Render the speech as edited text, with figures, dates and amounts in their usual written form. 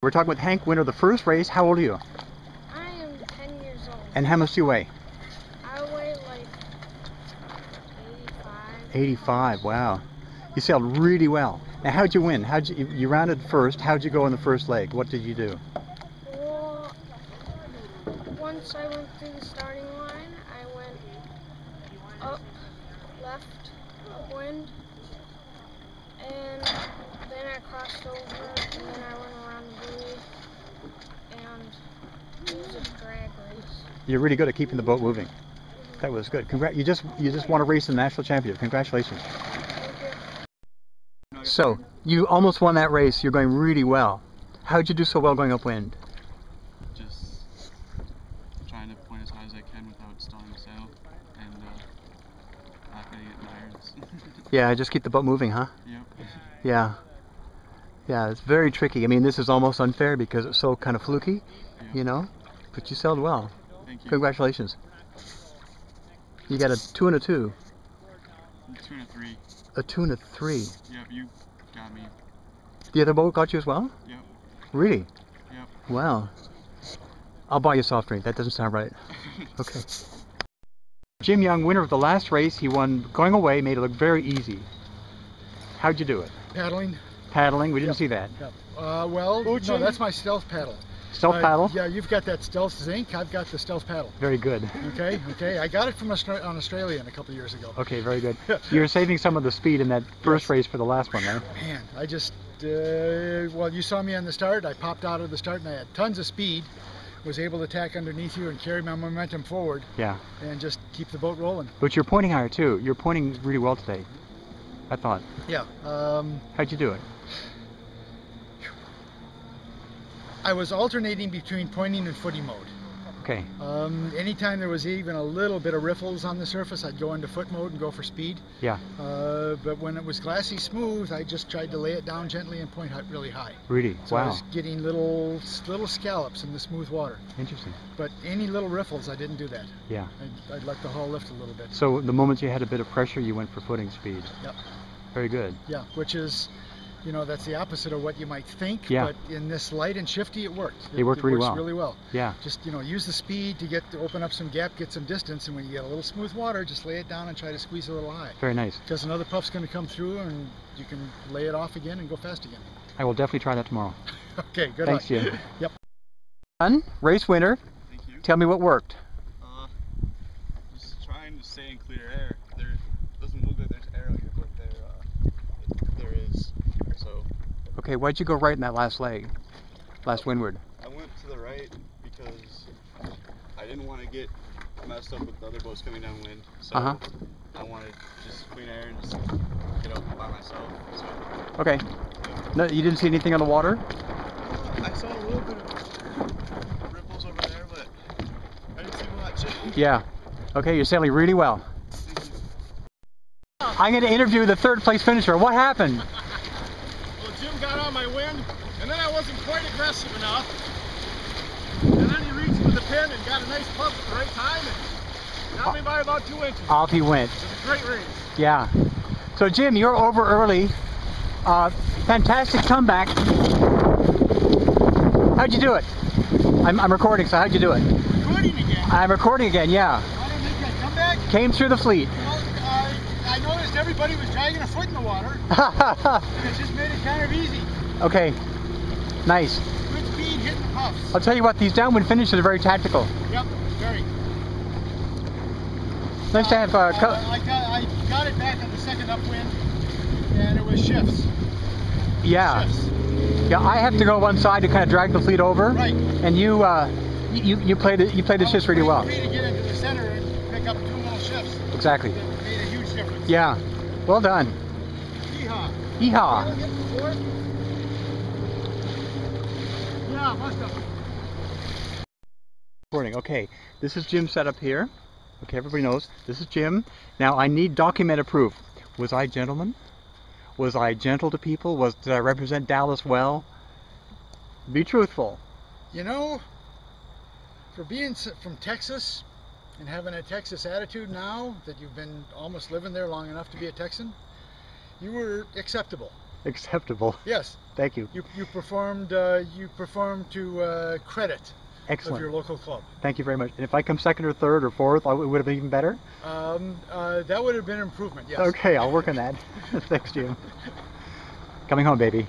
We're talking with Hank, winner of the first race. How old are you? I am 10 years old. And how much do you weigh? I weigh like 85. 85, wow. You sailed really well. Now how'd you win? You rounded first. How'd you go in the first leg? What did you do? Well, once I went through the starting line, I went up, left, upwind, and then I crossed over, and then I went around the buoy, and it was a drag race. You're really good at keeping the boat moving. That was good. You just won a race in the national championship. Congratulations. Thank you. So you almost won that race. You're going really well. How'd you do so well going upwind? Just trying to point as high as I can without stalling the sail, and not gonna get my irons. Yeah, just keep the boat moving, huh? Yep. Yeah. Yeah, it's very tricky. I mean, this is almost unfair because it's so kind of fluky, Yep. you know, but you sailed well. Thank you. Congratulations. You got a 2 and a 2. 2 and a 3. A 2 and a 3. Yep, you got me. The other boat got you as well? Yep. Really? Yep. Wow. I'll buy you a soft drink. That doesn't sound right. Okay. Jim Young, winner of the last race. He won going away, made it look very easy. How'd you do it? Paddling. Paddling? We didn't Yep. see that. Yep. Well, no, that's my stealth paddle. Stealth paddle? Yeah, you've got that stealth zinc. I've got the stealth paddle. Very good. Okay. I got it from on Australian a couple of years ago. Okay, very good. You're saving some of the speed in that first race for the last one, right? Man, I just, well, you saw me on the start. I popped out of the start and I had tons of speed. Was able to tack underneath you and carry my momentum forward. Yeah. And just keep the boat rolling. But you're pointing higher too. You're pointing really well today, I thought. Yeah. How'd you do it? I was alternating between pointing and footing mode. Okay. Anytime there was even a little bit of riffles on the surface, I'd go into foot mode and go for speed. Yeah. But when it was glassy smooth, I just tried to lay it down gently and point really high. Really? So wow. I was getting little scallops in the smooth water. Interesting. But any little riffles, I didn't do that. Yeah. I'd let the hull lift a little bit. So the moment you had a bit of pressure, you went for footing speed. Yep. Very good. Yeah, which is, you know, that's the opposite of what you might think. Yeah. But in this light and shifty, it worked. It worked really well. Really well. Yeah. Just, you know, use the speed to open up some gap, get some distance, and when you get a little smooth water, just lay it down and try to squeeze a little high. Very nice. Because another puff's going to come through and you can lay it off again and go fast again. I will definitely try that tomorrow. Okay, good Thanks, luck. Jim. Yep. Done. Race winner. Thank you. Tell me what worked. Just trying to stay in clear air. There doesn't look like there's air out here, but there is. So Okay, why'd you go right in that last leg? Last windward? I went to the right because I didn't want to get messed up with the other boats coming downwind. So I wanted just clean air and just get up by myself. So, Okay. No, you didn't see anything on the water? I saw a little bit of ripples over there, but I didn't see much. Yeah. Okay, you're sailing really well. I'm going to interview the third place finisher. What happened? Well, Jim got on my wind, and then I wasn't quite aggressive enough. And then he reached for the pin and got a nice puff at the right time and got me by about 2 inches. Off he went. It was a great race. Yeah. So Jim, you're over early. Fantastic comeback. How'd you do it? I'm recording, so how'd you do it? Recording again. I'm recording again, yeah. I don't make that comeback. Came through the fleet. Well, I noticed everybody was dragging a foot in the water, and it just made it kind of easy. Okay. Nice. Good speed, hitting the puffs. I'll tell you what, these downwind finishes are very tactical. Yep, very. Nice to have I got it back on the second upwind, and it was shifts. yeah. Shifts. Yeah, I have to go one side to kind of drag the fleet over. Right. And you play the shifts really well. Free to get into the center and pick up 2 little shifts. Exactly. That made a huge difference. Yeah. Well done. Yeehaw. Yeehaw. Yeah, must have. Recording. Okay, this is Jim's setup here. Okay, everybody knows this is Jim. Now I need documented proof. Was I a gentleman? Was I gentle to people? Did I represent Dallas well? Be truthful. You know, for being from Texas and having a Texas attitude now that you've been almost living there long enough to be a Texan, you were acceptable. acceptable. Yes, Thank you. you performed to credit of Excellent. your local club. Thank you very much. And if I come second or third or fourth, it would have been even better? That would have been an improvement. Yes. Okay, I'll work on that. Thanks, Jim. Coming home, baby.